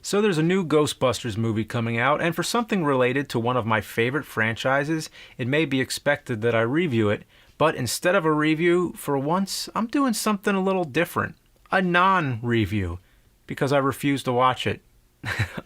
So there's a new Ghostbusters movie coming out, and for something related to one of my favorite franchises, it may be expected that I review it, but instead of a review, for once, I'm doing something a little different. A non-review, because I refuse to watch it.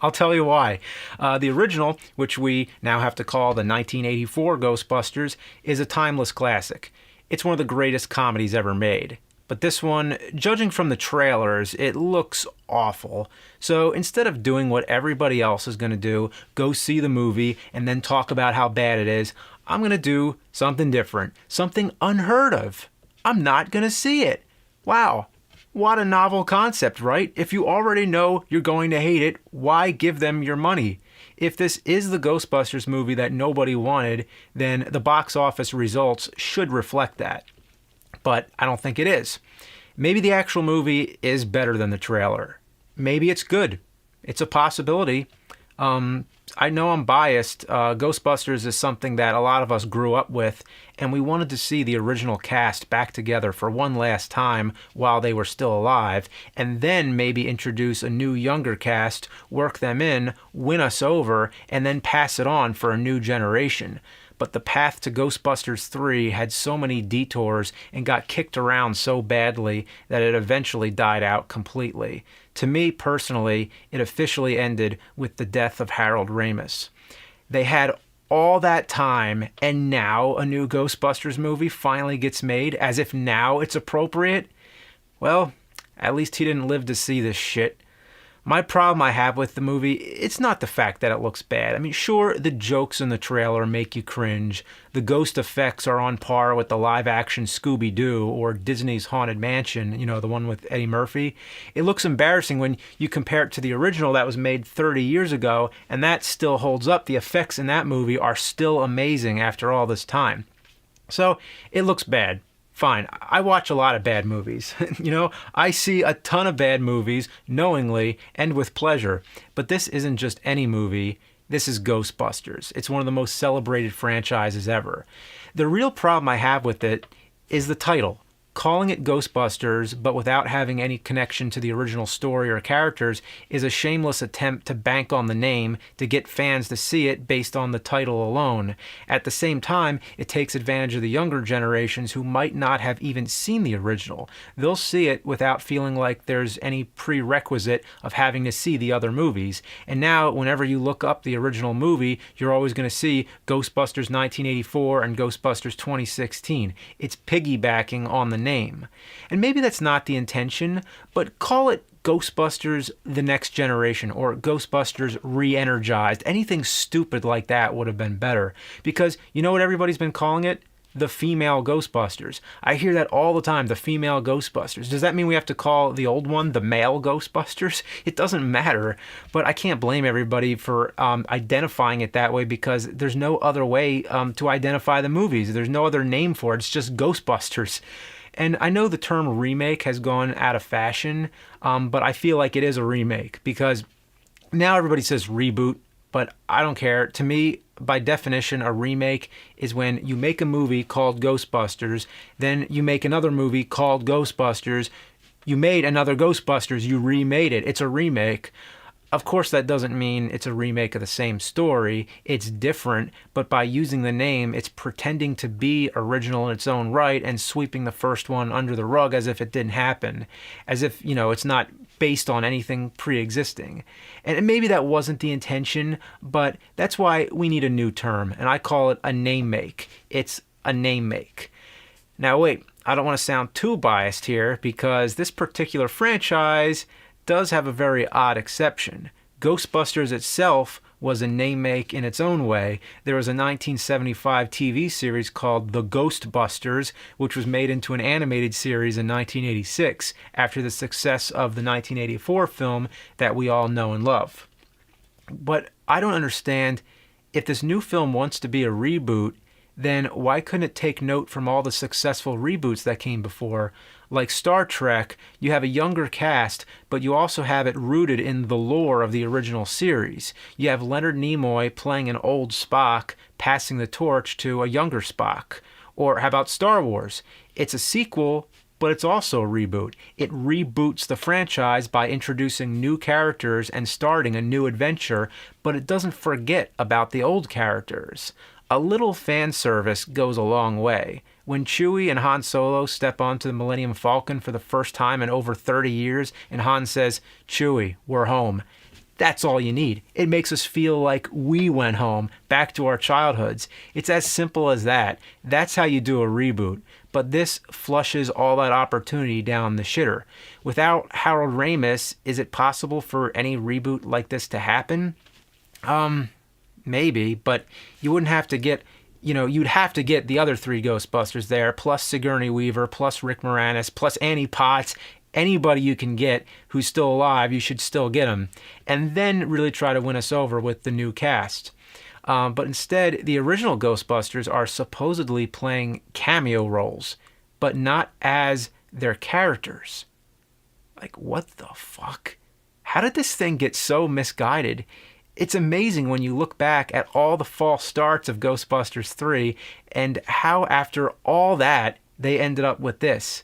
I'll tell you why. The original, which we now have to call the 1984 Ghostbusters, is a timeless classic. It's one of the greatest comedies ever made. But this one, judging from the trailers, it looks awful. So instead of doing what everybody else is going to do, go see the movie and then talk about how bad it is, I'm going to do something different, something unheard of. I'm not going to see it. Wow. What a novel concept, right? If you already know you're going to hate it, why give them your money? If this is the Ghostbusters movie that nobody wanted, then the box office results should reflect that. But I don't think it is. Maybe the actual movie is better than the trailer. Maybe it's good. It's a possibility. I know I'm biased. Ghostbusters is something that a lot of us grew up with, and we wanted to see the original cast back together for one last time while they were still alive, and then maybe introduce a new younger cast, work them in, win us over, and then pass it on for a new generation. But the path to Ghostbusters 3 had so many detours and got kicked around so badly that it eventually died out completely. To me, personally, it officially ended with the death of Harold Ramis. They had all that time, and now a new Ghostbusters movie finally gets made, as if now it's appropriate? Well, at least he didn't live to see this shit. My problem I have with the movie, it's not the fact that it looks bad. I mean, sure, the jokes in the trailer make you cringe. The ghost effects are on par with the live-action Scooby-Doo or Disney's Haunted Mansion, the one with Eddie Murphy. It looks embarrassing when you compare it to the original that was made 30 years ago, and that still holds up. The effects in that movie are still amazing after all this time. So, it looks bad. Fine, I watch a lot of bad movies. I see a ton of bad movies knowingly and with pleasure. But this isn't just any movie. This is Ghostbusters. It's one of the most celebrated franchises ever. The real problem I have with it is the title. Calling it Ghostbusters, but without having any connection to the original story or characters, is a shameless attempt to bank on the name to get fans to see it based on the title alone. At the same time, it takes advantage of the younger generations who might not have even seen the original. They'll see it without feeling like there's any prerequisite of having to see the other movies. And now, whenever you look up the original movie, you're always going to see Ghostbusters 1984 and Ghostbusters 2016. It's piggybacking on the name. And maybe that's not the intention, but call it Ghostbusters The Next Generation or Ghostbusters Re-Energized. Anything stupid like that would have been better. Because you know what everybody's been calling it? The female Ghostbusters. I hear that all the time, the female Ghostbusters. Does that mean we have to call the old one the male Ghostbusters? It doesn't matter, but I can't blame everybody for identifying it that way because there's no other way to identify the movies. There's no other name for it. It's just Ghostbusters. And I know the term remake has gone out of fashion, but I feel like it is a remake because now everybody says reboot, but I don't care. To me, by definition, a remake is when you make a movie called Ghostbusters, then you make another movie called Ghostbusters, you made another Ghostbusters, you remade it. It's a remake. Of course, that doesn't mean it's a remake of the same story. It's different, but by using the name, it's pretending to be original in its own right and sweeping the first one under the rug as if it didn't happen, as if, it's not based on anything pre-existing. And maybe that wasn't the intention, but that's why we need a new term, and I call it a name make. It's a name make. Now wait, I don't want to sound too biased here because this particular franchise does have a very odd exception. Ghostbusters itself was a name make in its own way. There was a 1975 TV series called The Ghostbusters, which was made into an animated series in 1986 after the success of the 1984 film that we all know and love. But I don't understand, if this new film wants to be a reboot, then why couldn't it take note from all the successful reboots that came before? Like Star Trek, you have a younger cast, but you also have it rooted in the lore of the original series. You have Leonard Nimoy playing an old Spock, passing the torch to a younger Spock. Or how about Star Wars? It's a sequel, but it's also a reboot. It reboots the franchise by introducing new characters and starting a new adventure, but it doesn't forget about the old characters. A little fan service goes a long way. When Chewie and Han Solo step onto the Millennium Falcon for the first time in over 30 years, and Han says, "Chewie, we're home," that's all you need. It makes us feel like we went home, back to our childhoods. It's as simple as that. That's how you do a reboot. But this flushes all that opportunity down the shitter. Without Harold Ramis, is it possible for any reboot like this to happen? Maybe, but you wouldn't have to get, you'd have to get the other 3 Ghostbusters there, plus Sigourney Weaver, plus Rick Moranis, plus Annie Potts. Anybody you can get who's still alive, you should still get them. And then really try to win us over with the new cast. But instead, the original Ghostbusters are supposedly playing cameo roles, but not as their characters. Like, what the fuck? How did this thing get so misguided? It's amazing when you look back at all the false starts of Ghostbusters 3 and how after all that, they ended up with this.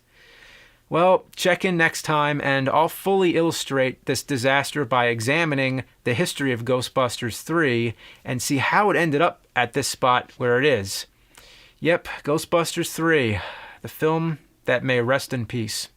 Well, check in next time and I'll fully illustrate this disaster by examining the history of Ghostbusters 3 and see how it ended up at this spot where it is. Yep, Ghostbusters 3, the film that may rest in peace.